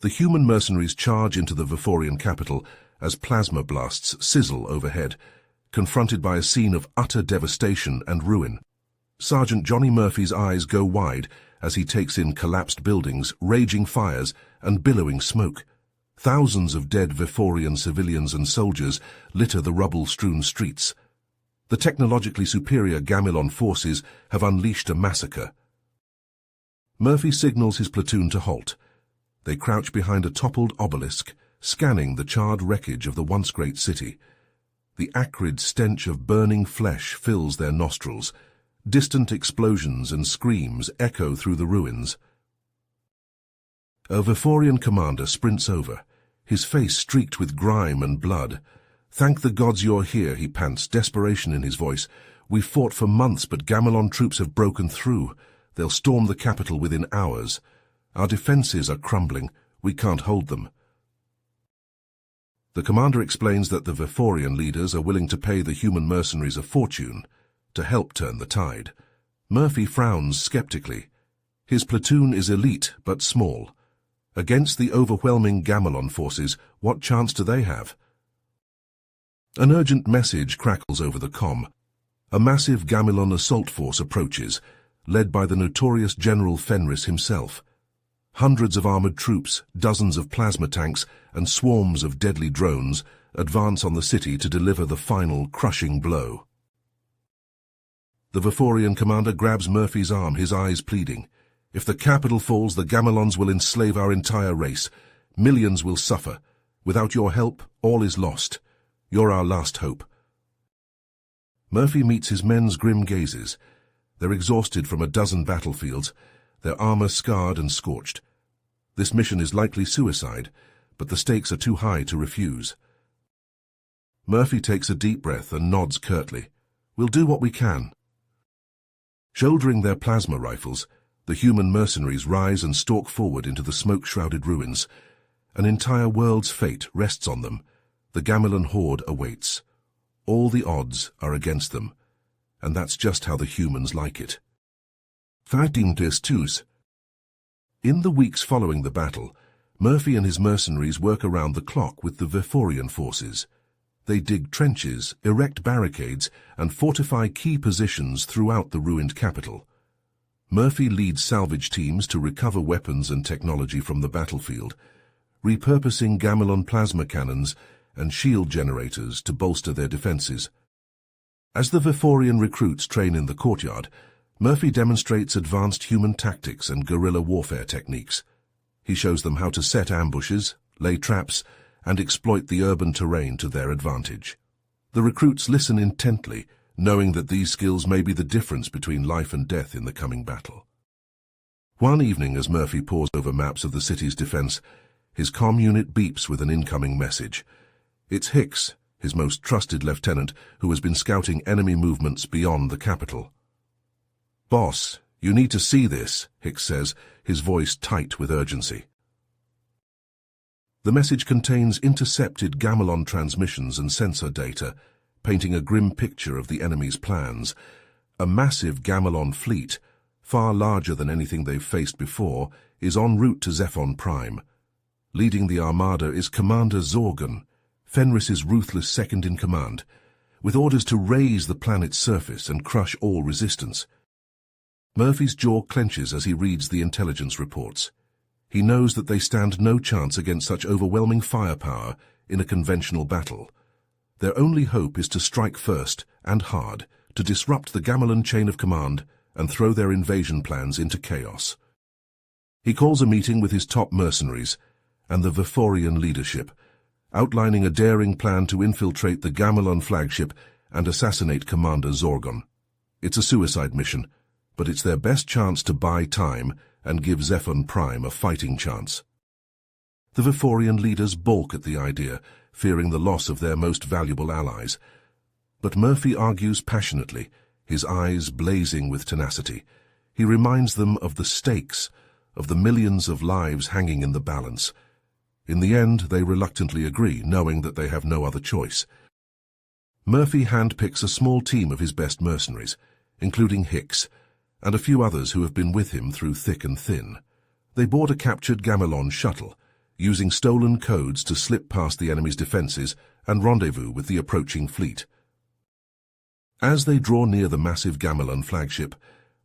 The human mercenaries charge into the Viforian capital as plasma blasts sizzle overhead, confronted by a scene of utter devastation and ruin. Sergeant Johnny Murphy's eyes go wide as he takes in collapsed buildings, raging fires, and billowing smoke. Thousands of dead Viforian civilians and soldiers litter the rubble-strewn streets. The technologically superior Gamilon forces have unleashed a massacre. Murphy signals his platoon to halt. They crouch behind a toppled obelisk, scanning the charred wreckage of the once great city. The acrid stench of burning flesh fills their nostrils. Distant explosions and screams echo through the ruins. A Viforian commander sprints over, his face streaked with grime and blood. "Thank the gods you're here," he pants, desperation in his voice. "We've fought for months, but Gamilon troops have broken through. They'll storm the capital within hours. Our defenses are crumbling. We can't hold them." The commander explains that the Viforian leaders are willing to pay the human mercenaries a fortune to help turn the tide. Murphy frowns skeptically. His platoon is elite but small. Against the overwhelming Gamilon forces, what chance do they have? An urgent message crackles over the comm. A massive Gamilon assault force approaches, led by the notorious General Fenris himself. Hundreds of armored troops, dozens of plasma tanks, and swarms of deadly drones advance on the city to deliver the final crushing blow. The Viforian commander grabs Murphy's arm, his eyes pleading. "If the capital falls, the Gamilons will enslave our entire race. Millions will suffer. Without your help, all is lost. You're our last hope." Murphy meets his men's grim gazes. They're exhausted from a dozen battlefields, their armor scarred and scorched. This mission is likely suicide, but the stakes are too high to refuse. Murphy takes a deep breath and nods curtly. "We'll do what we can." Shouldering their plasma rifles, the human mercenaries rise and stalk forward into the smoke-shrouded ruins. An entire world's fate rests on them. The Gamilon horde awaits. All the odds are against them, and that's just how the humans like it. 13-2. In the weeks following the battle, Murphy and his mercenaries work around the clock with the Viforian forces. They dig trenches, erect barricades, and fortify key positions throughout the ruined capital. Murphy leads salvage teams to recover weapons and technology from the battlefield, repurposing Gamilon plasma cannons and shield generators to bolster their defenses. As the Viforian recruits train in the courtyard, Murphy demonstrates advanced human tactics and guerrilla warfare techniques. He shows them how to set ambushes, lay traps, and exploit the urban terrain to their advantage. The recruits listen intently, knowing that these skills may be the difference between life and death in the coming battle. One evening, as Murphy pores over maps of the city's defense, his comm unit beeps with an incoming message. It's Hicks, his most trusted lieutenant, who has been scouting enemy movements beyond the capital. "Boss, you need to see this," Hicks says, his voice tight with urgency. The message contains intercepted Gamilon transmissions and sensor data, painting a grim picture of the enemy's plans. A massive Gamilon fleet, far larger than anything they've faced before, is en route to Zephon Prime. Leading the armada is Commander Zorgon, Fenris's ruthless second-in-command, with orders to raze the planet's surface and crush all resistance. Murphy's jaw clenches as he reads the intelligence reports. He knows that they stand no chance against such overwhelming firepower in a conventional battle. Their only hope is to strike first and hard, to disrupt the Gamilon chain of command and throw their invasion plans into chaos. He calls a meeting with his top mercenaries and the Viforian leadership, outlining a daring plan to infiltrate the Gamilon flagship and assassinate Commander Zorgon. It's a suicide mission, but it's their best chance to buy time and give Zephon Prime a fighting chance. The Viforian leaders balk at the idea, fearing the loss of their most valuable allies. But Murphy argues passionately, his eyes blazing with tenacity. He reminds them of the stakes, of the millions of lives hanging in the balance. In the end, they reluctantly agree, knowing that they have no other choice. Murphy handpicks a small team of his best mercenaries, including Hicks, and a few others who have been with him through thick and thin. They board a captured Gamilon shuttle, using stolen codes to slip past the enemy's defenses and rendezvous with the approaching fleet. As they draw near the massive Gamelon flagship,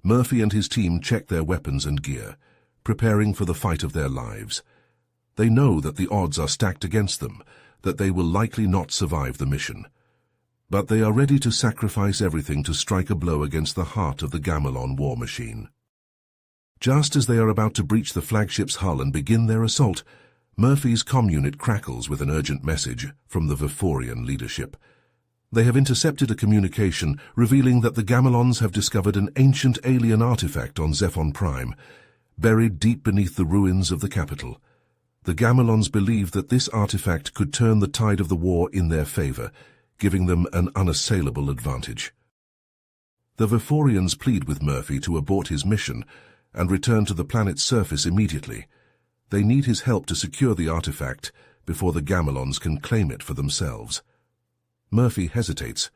Murphy and his team check their weapons and gear, preparing for the fight of their lives. They know that the odds are stacked against them, that they will likely not survive the mission. But they are ready to sacrifice everything to strike a blow against the heart of the Gamelon war machine. Just as they are about to breach the flagship's hull and begin their assault, Murphy's comm unit crackles with an urgent message from the Viforian leadership. They have intercepted a communication revealing that the Gamelons have discovered an ancient alien artifact on Zephon Prime, buried deep beneath the ruins of the capital. The Gamelons believe that this artifact could turn the tide of the war in their favor, giving them an unassailable advantage. The Viforians plead with Murphy to abort his mission and return to the planet's surface immediately. They need his help to secure the artifact before the Gamelons can claim it for themselves. Murphy hesitates,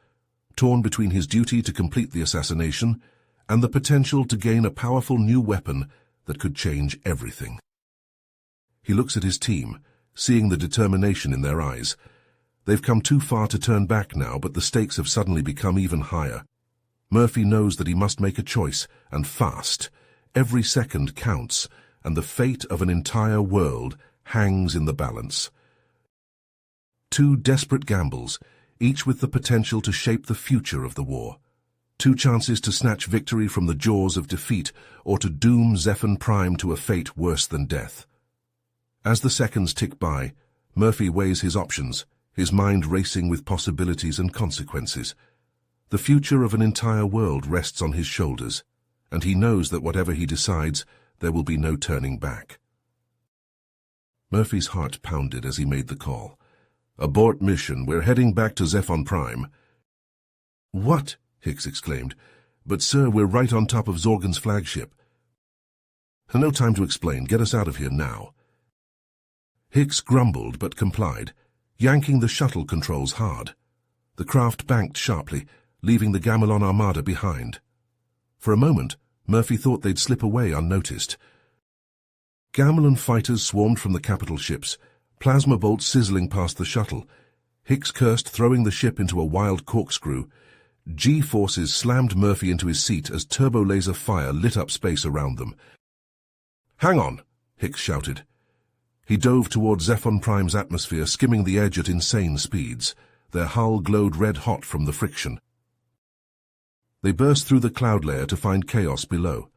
torn between his duty to complete the assassination and the potential to gain a powerful new weapon that could change everything. He looks at his team, seeing the determination in their eyes. They've come too far to turn back now, but the stakes have suddenly become even higher. Murphy knows that he must make a choice, and fast. Every second counts, and the fate of an entire world hangs in the balance. Two desperate gambles, each with the potential to shape the future of the war. Two chances to snatch victory from the jaws of defeat, or to doom Zephon Prime to a fate worse than death. As the seconds tick by, Murphy weighs his options, his mind racing with possibilities and consequences. The future of an entire world rests on his shoulders, and he knows that whatever he decides, there will be no turning back. Murphy's heart pounded as he made the call. "Abort mission, we're heading back to Zephon Prime." "What?" Hicks exclaimed. "But sir, we're right on top of Zorgon's flagship." "No time to explain, get us out of here now." Hicks grumbled but complied, yanking the shuttle controls hard. The craft banked sharply, leaving the Gamelon armada behind. For a moment, Murphy thought they'd slip away unnoticed. Gamelon fighters swarmed from the capital ships, plasma bolts sizzling past the shuttle. Hicks cursed, throwing the ship into a wild corkscrew. G-forces slammed Murphy into his seat as turbo-laser fire lit up space around them. "Hang on!" Hicks shouted. He dove toward Zephon Prime's atmosphere, skimming the edge at insane speeds. Their hull glowed red-hot from the friction. They burst through the cloud layer to find chaos below.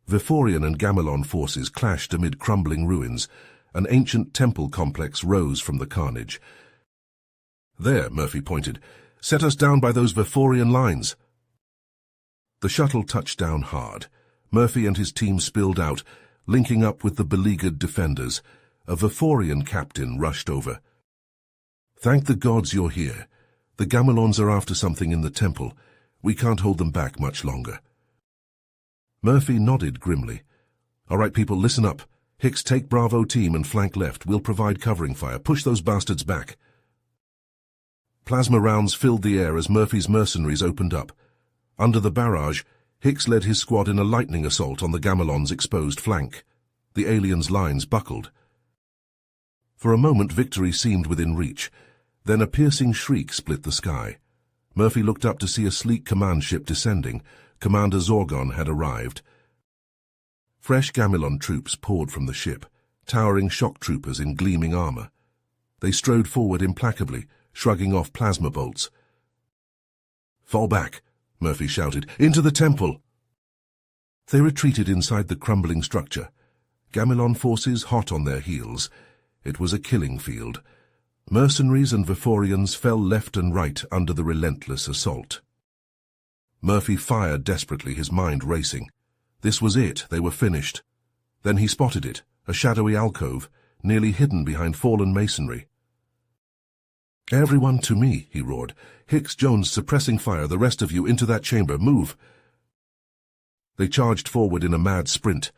Viforian and Gamelon forces clashed amid crumbling ruins. An ancient temple complex rose from the carnage. "There," Murphy pointed. "Set us down by those Viforian lines." The shuttle touched down hard. Murphy and his team spilled out, linking up with the beleaguered defenders. A Viforian captain rushed over. "Thank the gods you're here. The Gamelons are after something in the temple. We can't hold them back much longer." Murphy nodded grimly. "All right, people, listen up. Hicks, take Bravo team and flank left. We'll provide covering fire. Push those bastards back." Plasma rounds filled the air as Murphy's mercenaries opened up. Under the barrage, Hicks led his squad in a lightning assault on the Gamelon's exposed flank. The aliens' lines buckled. For a moment, victory seemed within reach. Then a piercing shriek split the sky. Murphy looked up to see a sleek command ship descending. Commander Zorgon had arrived. Fresh Gamelon troops poured from the ship, towering shock troopers in gleaming armor. They strode forward implacably, shrugging off plasma bolts. "Fall back," Murphy shouted. "Into the temple!" They retreated inside the crumbling structure. Gamelon forces hot on their heels. It was a killing field. Mercenaries and Viforians fell left and right under the relentless assault. Murphy fired desperately, his mind racing. This was it, they were finished. Then he spotted it, a shadowy alcove, nearly hidden behind fallen masonry. "Everyone to me," he roared. "Hicks, Jones suppressing fire, the rest of you into that chamber, move!" They charged forward in a mad sprint.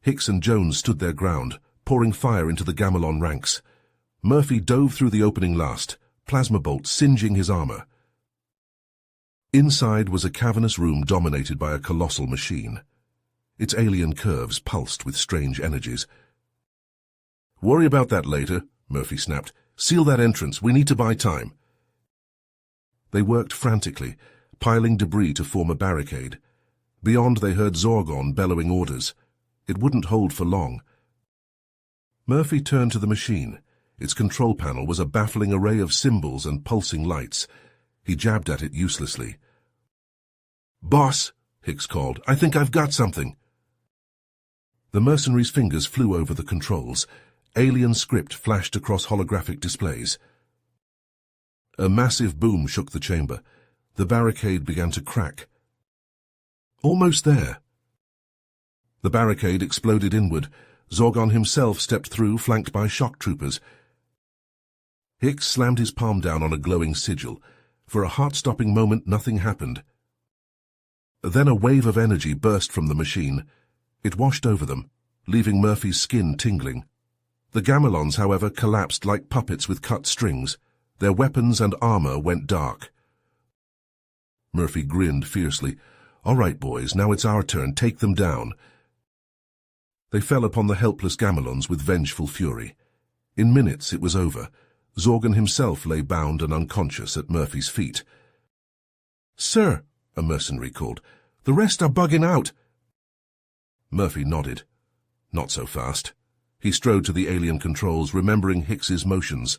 Hicks and Jones stood their ground, pouring fire into the Gamelon ranks. Murphy dove through the opening last, plasma bolts singeing his armor. Inside was a cavernous room dominated by a colossal machine. Its alien curves pulsed with strange energies. Worry about that later, Murphy snapped. Seal that entrance. We need to buy time. They worked frantically, piling debris to form a barricade. Beyond, they heard Zorgon bellowing orders. It wouldn't hold for long. Murphy turned to the machine. Its control panel was a baffling array of symbols and pulsing lights. He jabbed at it uselessly. "Boss," Hicks called, "I think I've got something." The mercenary's fingers flew over the controls. Alien script flashed across holographic displays. A massive boom shook the chamber. The barricade began to crack. Almost there. The barricade exploded inward. Zorgon himself stepped through, flanked by shock troopers. Hicks slammed his palm down on a glowing sigil. For a heart-stopping moment, nothing happened. Then a wave of energy burst from the machine. It washed over them, leaving Murphy's skin tingling. The Gamelons, however, collapsed like puppets with cut strings. Their weapons and armor went dark. Murphy grinned fiercely. "All right, boys, now it's our turn. Take them down." They fell upon the helpless Gamelons with vengeful fury. In minutes it was over. Zorgon himself lay bound and unconscious at Murphy's feet. "Sir," a mercenary called, "the rest are bugging out." Murphy nodded. Not so fast. He strode to the alien controls, remembering Hicks's motions.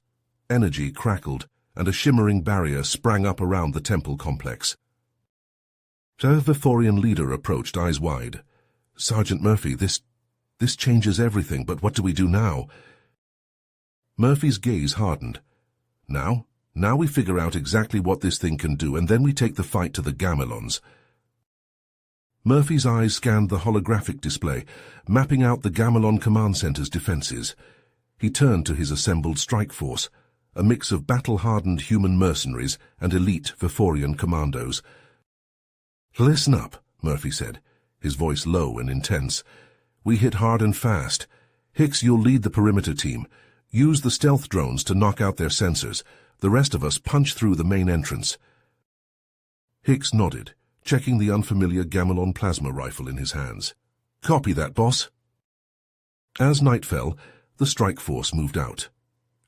Energy crackled, and a shimmering barrier sprang up around the temple complex. The Vithorian leader approached, eyes wide. "Sergeant Murphy, this changes everything, but what do we do now?" Murphy's gaze hardened. Now we figure out exactly what this thing can do, and then we take the fight to the Gamelons." Murphy's eyes scanned the holographic display, mapping out the Gamelon Command Center's defenses. He turned to his assembled strike force, a mix of battle-hardened human mercenaries and elite Vithorian commandos. "Listen up," Murphy said, his voice low and intense. "We hit hard and fast. Hicks, you'll lead the perimeter team. Use the stealth drones to knock out their sensors. The rest of us punch through the main entrance." Hicks nodded, checking the unfamiliar Gamelon plasma rifle in his hands. "Copy that, boss." As night fell, the strike force moved out.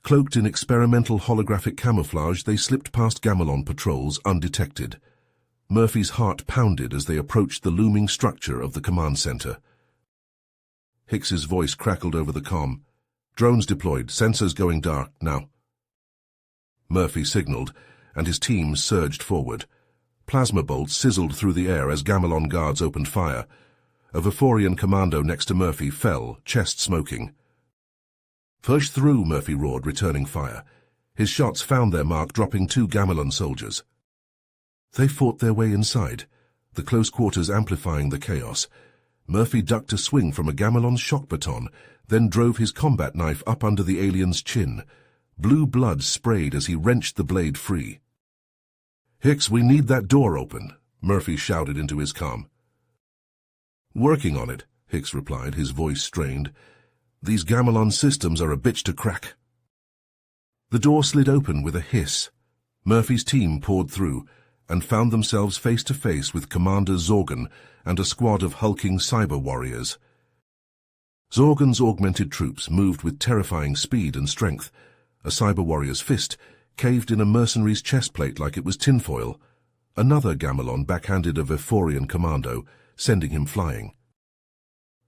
Cloaked in experimental holographic camouflage, they slipped past Gamelon patrols undetected. Murphy's heart pounded as they approached the looming structure of the command center. Hicks's voice crackled over the comm. "Drones deployed, sensors going dark, now." Murphy signaled, and his team surged forward. Plasma bolts sizzled through the air as Gamelon guards opened fire. A Vithorian commando next to Murphy fell, chest smoking. "Push through," Murphy roared, returning fire. His shots found their mark, dropping 2 Gamelon soldiers. They fought their way inside, the close quarters amplifying the chaos. Murphy ducked a swing from a Gamelon's shock baton, then drove his combat knife up under the alien's chin. Blue blood sprayed as he wrenched the blade free. "Hicks, we need that door open," Murphy shouted into his comm. "Working on it," Hicks replied, his voice strained. "These Gamelon systems are a bitch to crack." The door slid open with a hiss. Murphy's team poured through and found themselves face to face with Commander Zorgon and a squad of hulking cyber warriors. Zorgon's augmented troops moved with terrifying speed and strength. A cyber warrior's fist caved in a mercenary's chestplate like it was tinfoil. Another Gamelon backhanded a Vithorian commando, sending him flying.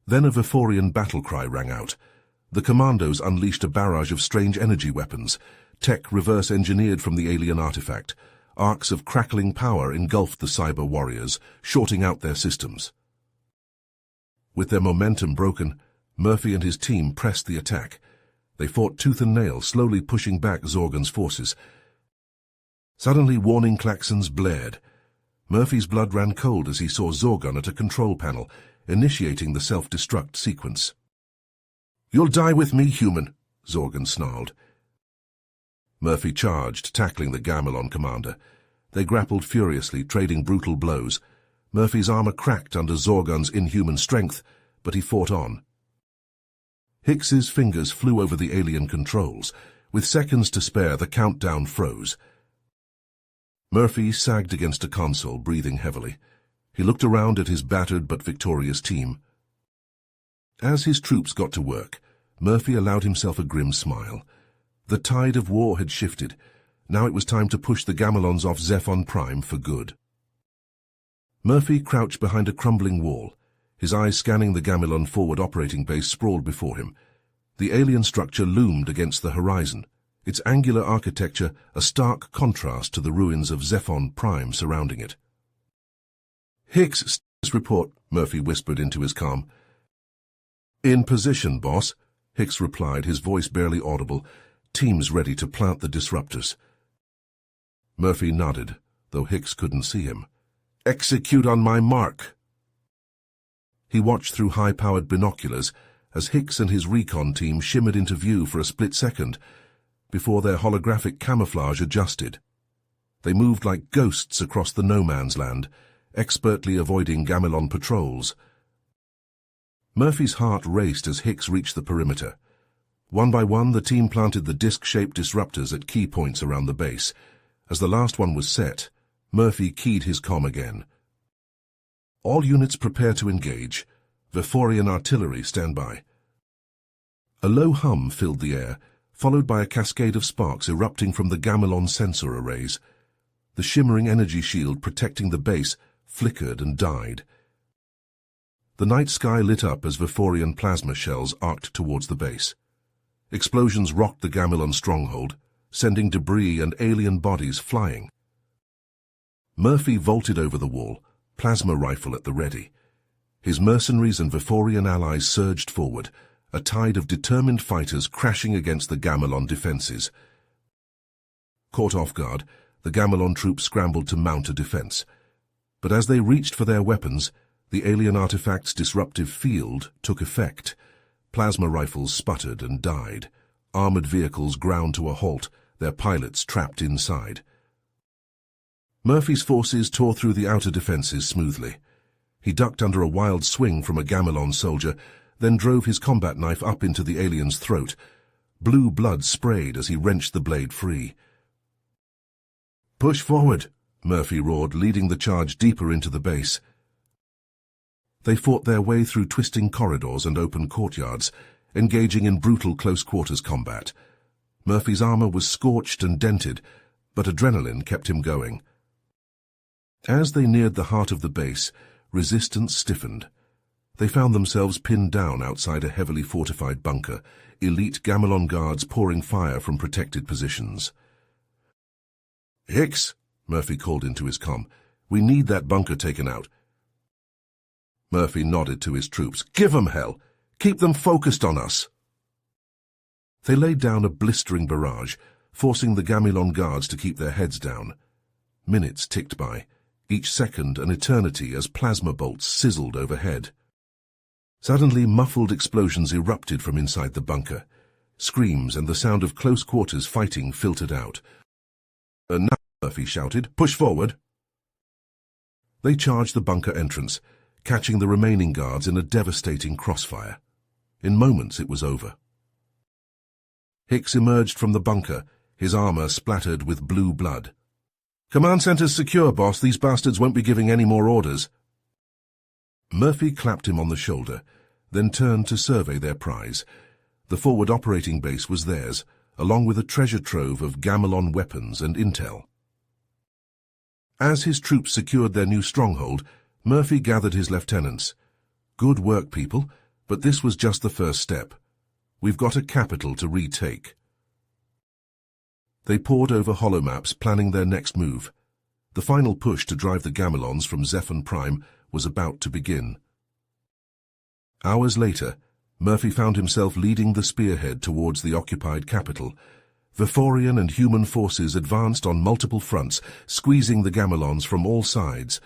Then a Vithorian battle cry rang out. The commandos unleashed a barrage of strange energy weapons, tech reverse-engineered from the alien artifact. Arcs of crackling power engulfed the cyber warriors, shorting out their systems. With their momentum broken, Murphy and his team pressed the attack. They fought tooth and nail, slowly pushing back Zorgon's forces. Suddenly, warning klaxons blared. Murphy's blood ran cold as he saw Zorgon at a control panel, initiating the self-destruct sequence. "You'll die with me, human," Zorgon snarled. Murphy charged, tackling the Gamelon commander. They grappled furiously, trading brutal blows. Murphy's armor cracked under Zorgon's inhuman strength, but he fought on. Hicks's fingers flew over the alien controls. With seconds to spare, the countdown froze. Murphy sagged against a console, breathing heavily. He looked around at his battered but victorious team. As his troops got to work, Murphy allowed himself a grim smile. The tide of war had shifted. Now it was time to push the Gamelons off Zephon Prime for good. Murphy crouched behind a crumbling wall, his eyes scanning the Gamelon forward operating base sprawled before him. The alien structure loomed against the horizon, its angular architecture a stark contrast to the ruins of Zephon Prime surrounding it. "Hicks, status report," Murphy whispered into his comm. "In position, boss," Hicks replied, his voice barely audible. "Teams ready to plant the disruptors." Murphy nodded, though Hicks couldn't see him. "Execute on my mark." He watched through high-powered binoculars as Hicks and his recon team shimmered into view for a split second before their holographic camouflage adjusted. They moved like ghosts across the no-man's land, expertly avoiding Gamelon patrols. Murphy's heart raced as Hicks reached the perimeter. One by one, the team planted the disc-shaped disruptors at key points around the base. As the last one was set, Murphy keyed his comm again. "All units prepare to engage. Veforian artillery stand by." A low hum filled the air, followed by a cascade of sparks erupting from the Gamelon sensor arrays. The shimmering energy shield protecting the base flickered and died. The night sky lit up as Veforian plasma shells arced towards the base. Explosions rocked the Gamelon stronghold, sending debris and alien bodies flying. Murphy vaulted over the wall, plasma rifle at the ready. His mercenaries and Veforian allies surged forward, a tide of determined fighters crashing against the Gamelon defenses. Caught off guard, the Gamelon troops scrambled to mount a defense. But as they reached for their weapons, the alien artifact's disruptive field took effect. Plasma rifles sputtered and died. Armored vehicles ground to a halt, their pilots trapped inside. Murphy's forces tore through the outer defenses smoothly. He ducked under a wild swing from a Gamelon soldier, then drove his combat knife up into the alien's throat. Blue blood sprayed as he wrenched the blade free. "Push forward," Murphy roared, leading the charge deeper into the base. They fought their way through twisting corridors and open courtyards, engaging in brutal close-quarters combat. Murphy's armor was scorched and dented, but adrenaline kept him going. As they neared the heart of the base, resistance stiffened. They found themselves pinned down outside a heavily fortified bunker, elite Gamelon guards pouring fire from protected positions. "Hicks," Murphy called into his comm, "we need that bunker taken out." Murphy nodded to his troops. "Give 'em hell! Keep them focused on us!" They laid down a blistering barrage, forcing the Gamelon guards to keep their heads down. Minutes ticked by, each second an eternity as plasma bolts sizzled overhead. Suddenly, muffled explosions erupted from inside the bunker. Screams and the sound of close-quarters fighting filtered out. "Now," Murphy shouted, "push forward!" They charged the bunker entrance, catching the remaining guards in a devastating crossfire. In moments it was over. Hicks emerged from the bunker, his armor splattered with blue blood. "Command center's secure, boss. These bastards won't be giving any more orders." Murphy clapped him on the shoulder, then turned to survey their prize. The forward operating base was theirs, along with a treasure trove of Gamelon weapons and intel. As his troops secured their new stronghold, Murphy gathered his lieutenants. "Good work, people, but this was just the first step. We've got a capital to retake." They pored over holomaps, planning their next move. The final push to drive the Gamelons from Zephon Prime was about to begin. Hours later, Murphy found himself leading the spearhead towards the occupied capital. Veforian and human forces advanced on multiple fronts, squeezing the Gamelons from all sides.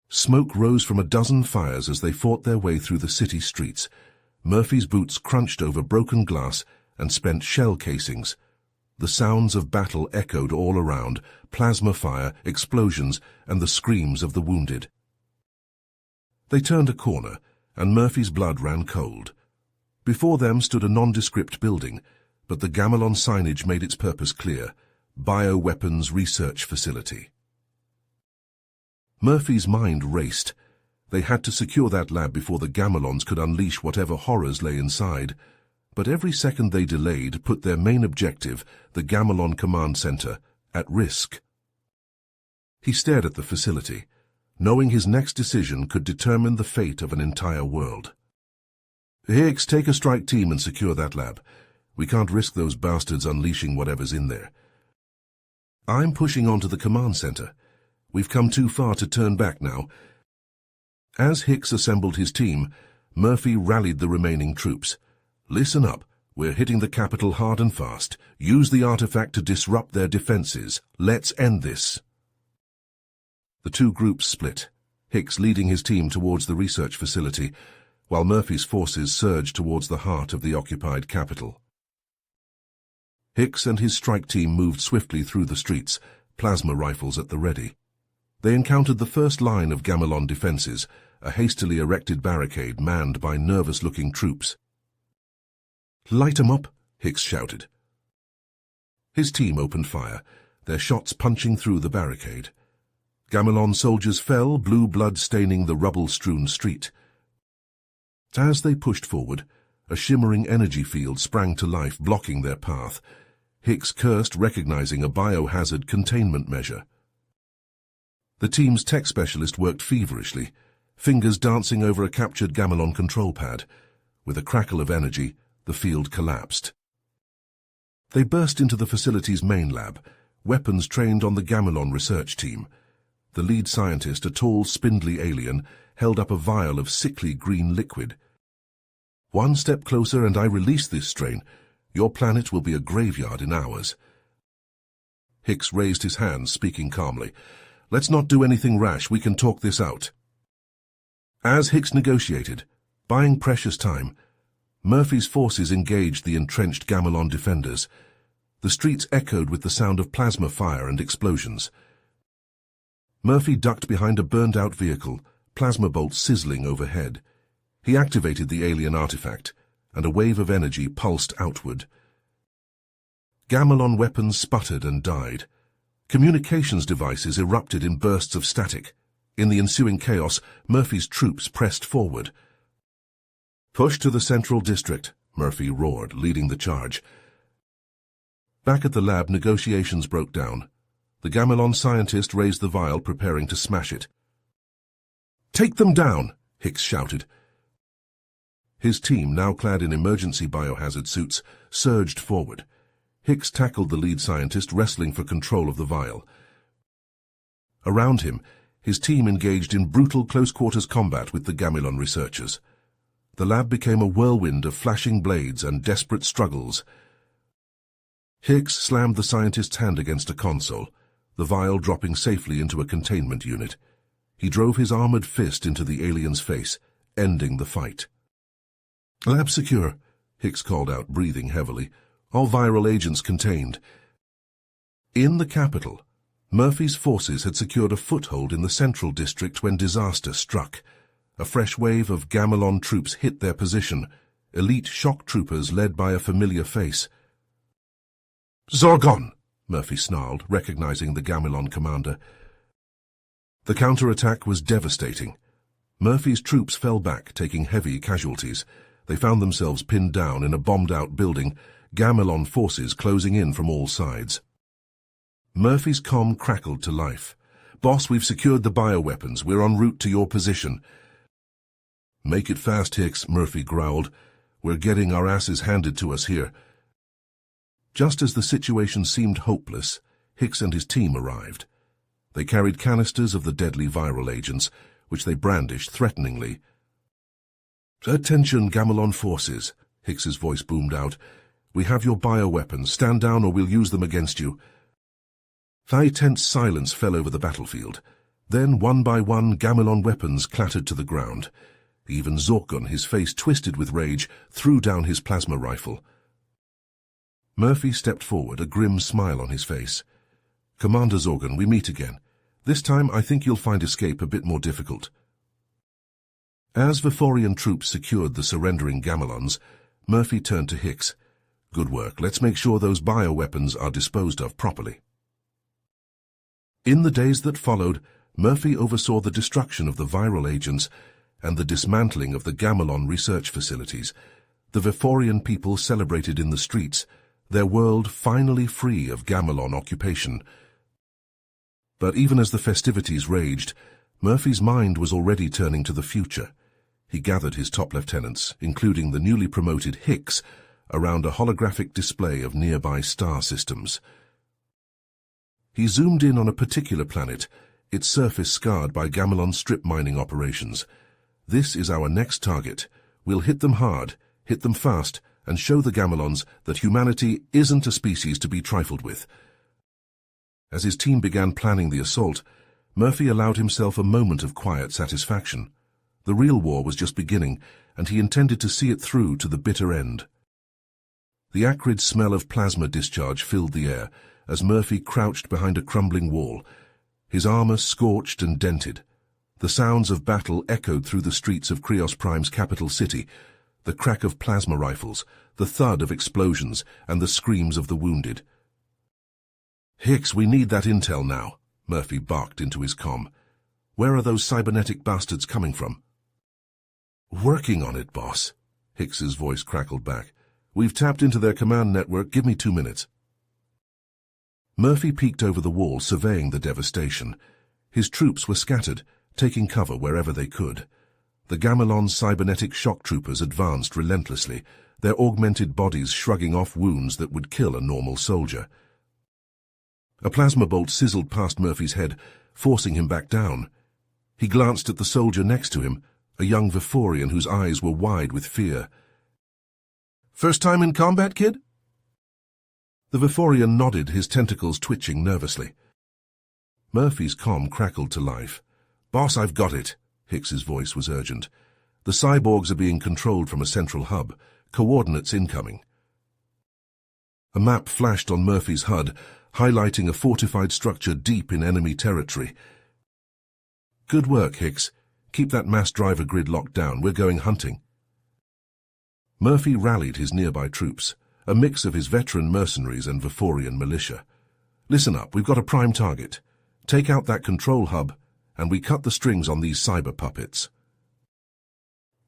Smoke rose from a dozen fires as they fought their way through the city streets. Murphy's boots crunched over broken glass and spent shell casings. The sounds of battle echoed all around, plasma fire, explosions, and the screams of the wounded. They turned a corner, and Murphy's blood ran cold. Before them stood a nondescript building, but the Gamelon signage made its purpose clear: Bioweapons Research Facility. Murphy's mind raced. They had to secure that lab before the Gamelons could unleash whatever horrors lay inside. but every second they delayed put their main objective, the Gamelon Command Center, at risk. He stared at the facility, knowing his next decision could determine the fate of an entire world. Hicks, take a strike team and secure that lab. We can't risk those bastards unleashing whatever's in there. I'm pushing on to the command center. We've come too far to turn back now. As Hicks assembled his team, Murphy rallied the remaining troops. Listen up. We're hitting the capital hard and fast. Use the artifact to disrupt their defenses. Let's end this. The two groups split, Hicks leading his team towards the research facility, while Murphy's forces surged towards the heart of the occupied capital. Hicks and his strike team moved swiftly through the streets, plasma rifles at the ready. They encountered the first line of Gamelon defenses, a hastily erected barricade manned by nervous-looking troops. "Light 'em up," Hicks shouted. His team opened fire, their shots punching through the barricade. Gamelon soldiers fell, blue blood staining the rubble-strewn street. As they pushed forward, a shimmering energy field sprang to life, blocking their path. Hicks cursed, recognizing a biohazard containment measure. The team's tech specialist worked feverishly, fingers dancing over a captured Gamelon control pad. With a crackle of energy, the field collapsed. They burst into the facility's main lab, weapons trained on the Gamelon research team. The lead scientist, a tall, spindly alien, held up a vial of sickly green liquid. "One step closer and I release this strain. Your planet will be a graveyard in hours." Hicks raised his hands, speaking calmly. "Let's not do anything rash. We can talk this out." As Hicks negotiated, buying precious time, Murphy's forces engaged the entrenched Gamelon defenders. The streets echoed with the sound of plasma fire and explosions. Murphy ducked behind a burned-out vehicle, plasma bolts sizzling overhead. He activated the alien artifact, and a wave of energy pulsed outward. Gamelon weapons sputtered and died. Communications devices erupted in bursts of static. In the ensuing chaos, Murphy's troops pressed forward. "Push to the central district," Murphy roared, leading the charge. Back at the lab, negotiations broke down. The Gamelon scientist raised the vial, preparing to smash it. "Take them down!" Hicks shouted. His team, now clad in emergency biohazard suits, surged forward. Hicks tackled the lead scientist, wrestling for control of the vial. Around him, his team engaged in brutal close-quarters combat with the Gamelon researchers. The lab became a whirlwind of flashing blades and desperate struggles. Hicks slammed the scientist's hand against a console, the vial dropping safely into a containment unit. He drove his armored fist into the alien's face, ending the fight. "Lab secure," Hicks called out, breathing heavily. "All viral agents contained." In the capital, Murphy's forces had secured a foothold in the central district when disaster struck. A fresh wave of Gamelon troops hit their position, elite shock troopers led by a familiar face. "Zorgon!" Murphy snarled, recognizing the Gamelon commander. The counterattack was devastating. Murphy's troops fell back, taking heavy casualties. They found themselves pinned down in a bombed-out building, Gamelon forces closing in from all sides. Murphy's comm crackled to life. "Boss, we've secured the bioweapons. We're en route to your position." "Make it fast, Hicks," Murphy growled. "We're getting our asses handed to us here." Just as the situation seemed hopeless, Hicks and his team arrived. They carried canisters of the deadly viral agents, which they brandished threateningly. "Attention, Gamelon forces," Hicks's voice boomed out. "We have your bioweapons. Stand down or we'll use them against you." A tense silence fell over the battlefield. Then, one by one, Gamelon weapons clattered to the ground. Even Zorgon, his face twisted with rage, threw down his plasma rifle. Murphy stepped forward, a grim smile on his face. "Commander Zorgon, we meet again. This time I think you'll find escape a bit more difficult." As Viforian troops secured the surrendering Gamelons, Murphy turned to Hicks. "Good work. Let's make sure those bioweapons are disposed of properly." In the days that followed, Murphy oversaw the destruction of the viral agents and the dismantling of the Gamelon research facilities. The Viforian people celebrated in the streets, their world finally free of Gamelon occupation. But even as the festivities raged, Murphy's mind was already turning to the future. He gathered his top lieutenants, including the newly promoted Hicks, around a holographic display of nearby star systems. He zoomed in on a particular planet, its surface scarred by Gamelon strip mining operations. This is our next target. We'll hit them hard, hit them fast, and show the Gamelons that humanity isn't a species to be trifled with. As his team began planning the assault, Murphy allowed himself a moment of quiet satisfaction. The real war was just beginning, and he intended to see it through to the bitter end. The acrid smell of plasma discharge filled the air as Murphy crouched behind a crumbling wall, his armor scorched and dented. The sounds of battle echoed through the streets of Krios Prime's capital city, the crack of plasma rifles, the thud of explosions, and the screams of the wounded. "Hicks, we need that intel now," Murphy barked into his comm. "Where are those cybernetic bastards coming from?" "Working on it, boss," Hicks's voice crackled back. "We've tapped into their command network. Give me 2 minutes." Murphy peeked over the wall, surveying the devastation. His troops were scattered, taking cover wherever they could. The Gamelon's cybernetic shock troopers advanced relentlessly, their augmented bodies shrugging off wounds that would kill a normal soldier. A plasma bolt sizzled past Murphy's head, forcing him back down. He glanced at the soldier next to him, a young Viforian whose eyes were wide with fear. "First time in combat, kid?" The Viforian nodded, his tentacles twitching nervously. Murphy's comm crackled to life. "Boss, I've got it." Hicks's voice was urgent. "The cyborgs are being controlled from a central hub. Coordinates incoming." A map flashed on Murphy's HUD, highlighting a fortified structure deep in enemy territory. "Good work, Hicks. Keep that mass driver grid locked down. We're going hunting." Murphy rallied his nearby troops, a mix of his veteran mercenaries and Viforian militia. "Listen up, we've got a prime target. Take out that control hub, and we cut the strings on these cyber puppets."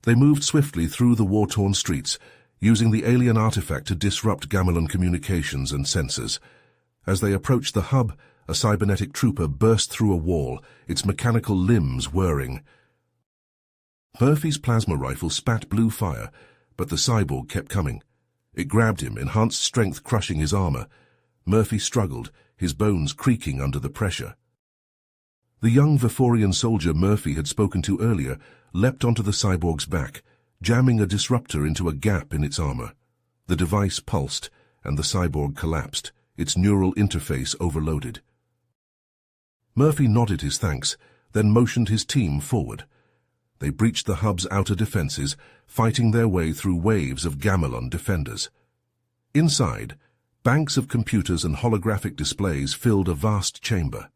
They moved swiftly through the war-torn streets, using the alien artifact to disrupt Gamelon communications and sensors. As they approached the hub, a cybernetic trooper burst through a wall, its mechanical limbs whirring. Murphy's plasma rifle spat blue fire, but the cyborg kept coming. It grabbed him, enhanced strength crushing his armor. Murphy struggled, his bones creaking under the pressure. The young Viforian soldier Murphy had spoken to earlier leapt onto the cyborg's back, jamming a disruptor into a gap in its armor. The device pulsed, and the cyborg collapsed, its neural interface overloaded. Murphy nodded his thanks, then motioned his team forward. They breached the hub's outer defenses, fighting their way through waves of Gamelon defenders. Inside, banks of computers and holographic displays filled a vast chamber.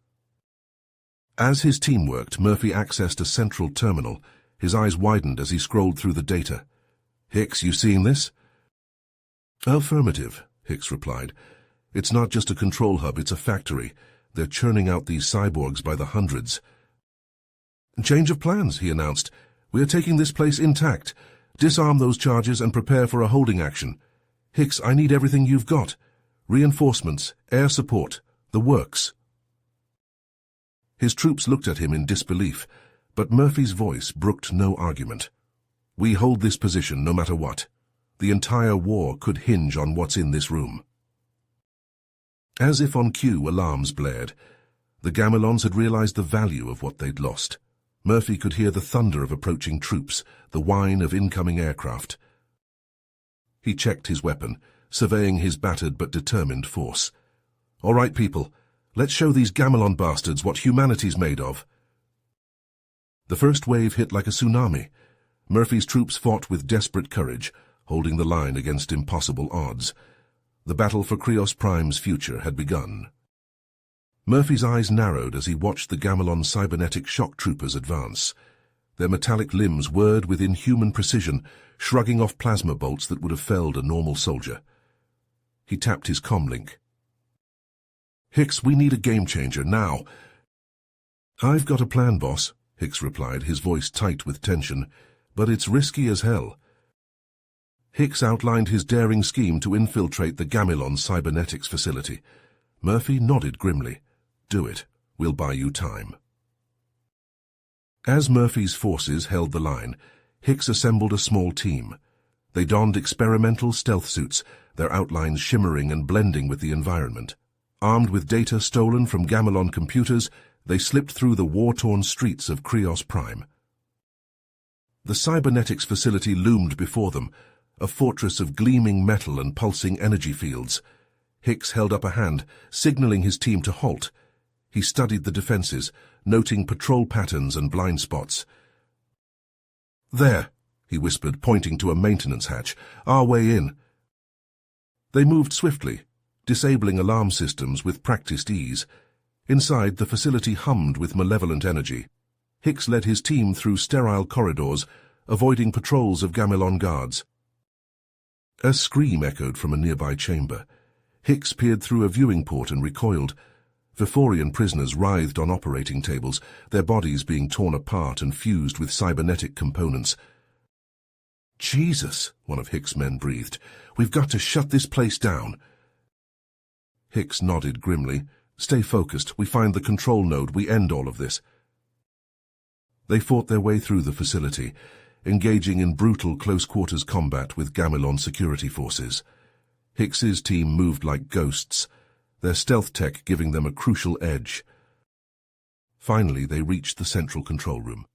As his team worked, Murphy accessed a central terminal. His eyes widened as he scrolled through the data. "Hicks, you seeing this?" "Affirmative," Hicks replied. "It's not just a control hub, it's a factory. They're churning out these cyborgs by the hundreds." "Change of plans," he announced. "We are taking this place intact. Disarm those charges and prepare for a holding action. Hicks, I need everything you've got. Reinforcements, air support, the works." His troops looked at him in disbelief, but Murphy's voice brooked no argument. "We hold this position no matter what. The entire war could hinge on what's in this room." As if on cue, alarms blared. The Gamelons had realized the value of what they'd lost. Murphy could hear the thunder of approaching troops, the whine of incoming aircraft. He checked his weapon, surveying his battered but determined force. "All right, people, let's show these Gamelon bastards what humanity's made of." The first wave hit like a tsunami. Murphy's troops fought with desperate courage, holding the line against impossible odds. The battle for Krios Prime's future had begun. Murphy's eyes narrowed as he watched the Gamelon cybernetic shock troopers advance. Their metallic limbs whirred with inhuman precision, shrugging off plasma bolts that would have felled a normal soldier. He tapped his comlink. "Hicks, we need a game-changer, now." "I've got a plan, boss," Hicks replied, his voice tight with tension, "but it's risky as hell." Hicks outlined his daring scheme to infiltrate the Gamilon cybernetics facility. Murphy nodded grimly. Do it. We'll buy you time. As Murphy's forces held the line, Hicks assembled a small team. They donned experimental stealth suits, their outlines shimmering and blending with the environment. Armed with data stolen from Gamilon computers, they slipped through the war-torn streets of Krios Prime. The cybernetics facility loomed before them, a fortress of gleaming metal and pulsing energy fields. Hicks held up a hand, signaling his team to halt. He studied the defenses, noting patrol patterns and blind spots. "There," he whispered, pointing to a maintenance hatch. "Our way in." They moved swiftly, disabling alarm systems with practiced ease. Inside, the facility hummed with malevolent energy. Hicks led his team through sterile corridors, avoiding patrols of Gamilon guards. A scream echoed from a nearby chamber. Hicks peered through a viewing port and recoiled. Viforian prisoners writhed on operating tables, their bodies being torn apart and fused with cybernetic components. "Jesus," one of Hicks' men breathed. "We've got to shut this place down." Hicks nodded grimly. "Stay focused. We find the control node. We end all of this." They fought their way through the facility, engaging in brutal close-quarters combat with Gamilon security forces. Hicks's team moved like ghosts, their stealth tech giving them a crucial edge. Finally, they reached the central control room.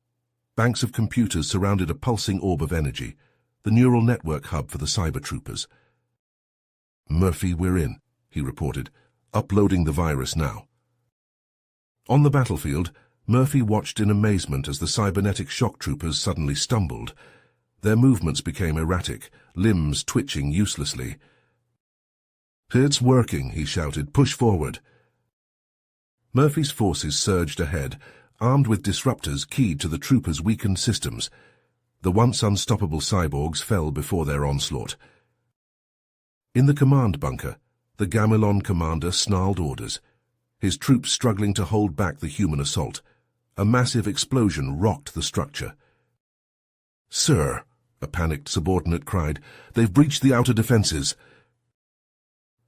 Banks of computers surrounded a pulsing orb of energy, the neural network hub for the cyber troopers. "Murphy, we're in," he reported, "uploading the virus now." On the battlefield, Murphy watched in amazement as the cybernetic shock troopers suddenly stumbled. Their movements became erratic, limbs twitching uselessly. "It's working," he shouted. "Push forward." Murphy's forces surged ahead, armed with disruptors keyed to the troopers' weakened systems. The once unstoppable cyborgs fell before their onslaught. In the command bunker, the Gamilon commander snarled orders, his troops struggling to hold back the human assault. A massive explosion rocked the structure. "Sir," a panicked subordinate cried, "they've breached the outer defenses."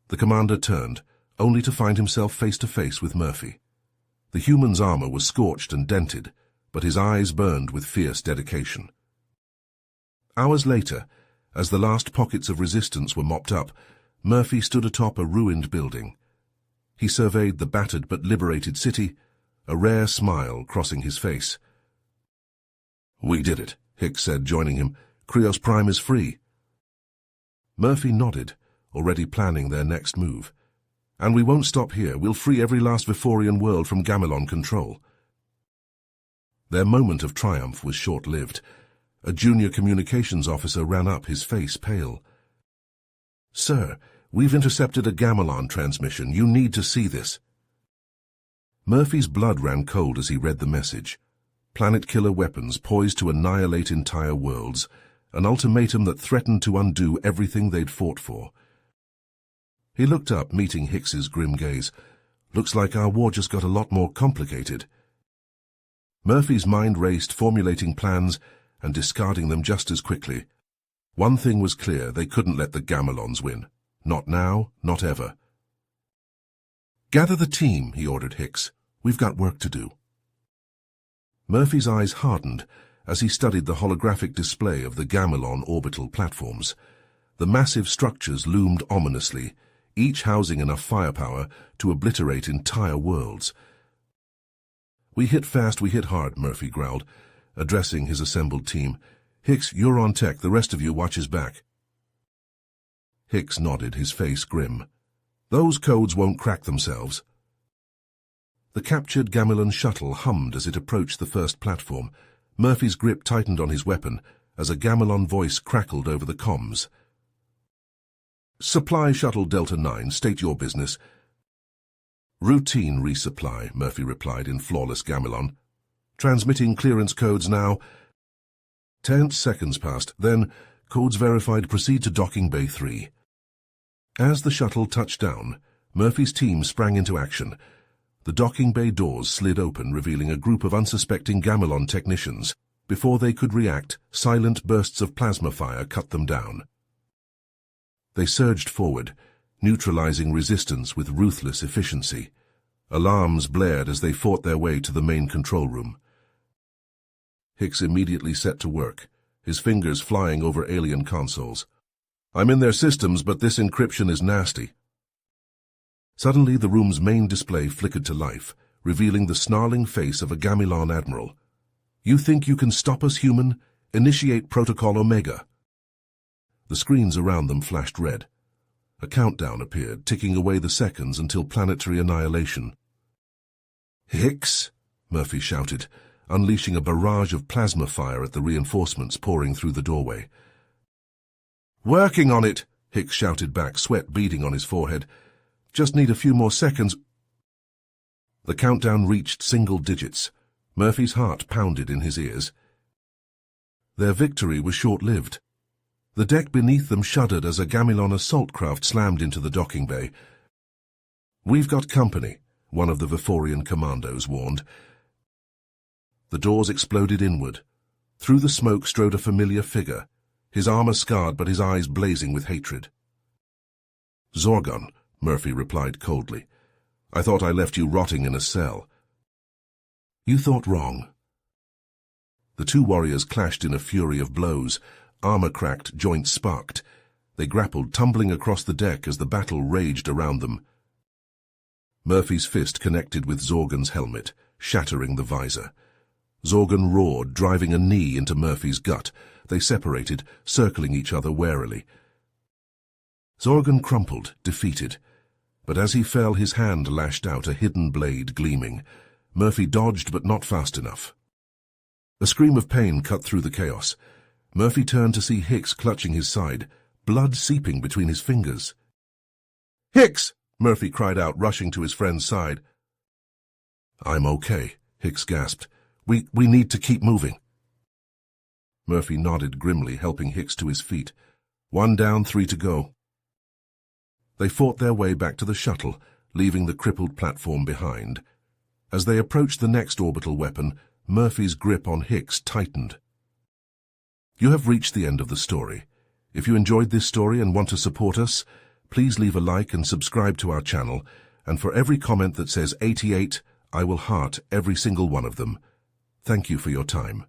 The commander turned, only to find himself face to face with Murphy. The human's armor was scorched and dented, but his eyes burned with fierce dedication. Hours later, as the last pockets of resistance were mopped up, Murphy stood atop a ruined building. He surveyed the battered but liberated city, a rare smile crossing his face. "We did it," Hicks said, joining him. "Krios Prime is free." Murphy nodded, already planning their next move. "And we won't stop here. We'll free every last Viforian world from Gamilon control." Their moment of triumph was short-lived. A junior communications officer ran up, his face pale. "Sir, we've intercepted a Gamilon transmission. You need to see this." Murphy's blood ran cold as he read the message. Planet-killer weapons poised to annihilate entire worlds, an ultimatum that threatened to undo everything they'd fought for. He looked up, meeting Hicks's grim gaze. "Looks like our war just got a lot more complicated." Murphy's mind raced, formulating plans and discarding them just as quickly. One thing was clear: they couldn't let the Gamilons win. Not now, not ever. "Gather the team," he ordered Hicks. "We've got work to do." Murphy's eyes hardened as he studied the holographic display of the Gamilon orbital platforms. The massive structures loomed ominously, each housing enough firepower to obliterate entire worlds. "We hit fast, we hit hard," Murphy growled, addressing his assembled team. "Hicks, you're on tech, the rest of you watch his back." Hicks nodded, his face grim. "Those codes won't crack themselves." The captured Gamilon shuttle hummed as it approached the first platform. Murphy's grip tightened on his weapon as a Gamilon voice crackled over the comms. "Supply Shuttle Delta 9, state your business." "Routine resupply," Murphy replied in flawless Gamilon. "Transmitting clearance codes now." 10 seconds passed. Then, "Codes verified, proceed to docking bay 3. As the shuttle touched down, Murphy's team sprang into action. The docking bay doors slid open, revealing a group of unsuspecting Gamilon technicians. Before they could react, silent bursts of plasma fire cut them down. They surged forward, neutralizing resistance with ruthless efficiency. Alarms blared as they fought their way to the main control room. Hicks immediately set to work, his fingers flying over alien consoles. "I'm in their systems, but this encryption is nasty." Suddenly, the room's main display flickered to life, revealing the snarling face of a Gamilon admiral. "You think you can stop us, human? Initiate Protocol Omega." The screens around them flashed red. A countdown appeared, ticking away the seconds until planetary annihilation. "Hicks!" Murphy shouted, unleashing a barrage of plasma fire at the reinforcements pouring through the doorway. "Working on it!" Hicks shouted back, sweat beading on his forehead. "Just need a few more seconds." The countdown reached single digits. Murphy's heart pounded in his ears. Their victory was short-lived. The deck beneath them shuddered as a Gamilon assault craft slammed into the docking bay. "We've got company," one of the Viforian commandos warned. The doors exploded inward. Through the smoke strode a familiar figure, his armor scarred but his eyes blazing with hatred. "Zorgon," Murphy replied coldly. "I thought I left you rotting in a cell." "You thought wrong." The two warriors clashed in a fury of blows. Armor cracked, joints sparked. They grappled, tumbling across the deck as the battle raged around them. Murphy's fist connected with Zorgon's helmet, shattering the visor. Zorgon roared, driving a knee into Murphy's gut. They separated, circling each other warily. Zorgon crumpled, defeated. But as he fell, his hand lashed out, a hidden blade gleaming. Murphy dodged, but not fast enough. A scream of pain cut through the chaos. Murphy turned to see Hicks clutching his side, blood seeping between his fingers. "Hicks!" Murphy cried out, rushing to his friend's side. "I'm okay," Hicks gasped. We need to keep moving." Murphy nodded grimly, helping Hicks to his feet. 1 down, 3 to go. They fought their way back to the shuttle, leaving the crippled platform behind. As they approached the next orbital weapon, Murphy's grip on Hicks tightened. You have reached the end of the story. If you enjoyed this story and want to support us, please leave a like and subscribe to our channel, and for every comment that says 88, I will heart every single one of them. Thank you for your time.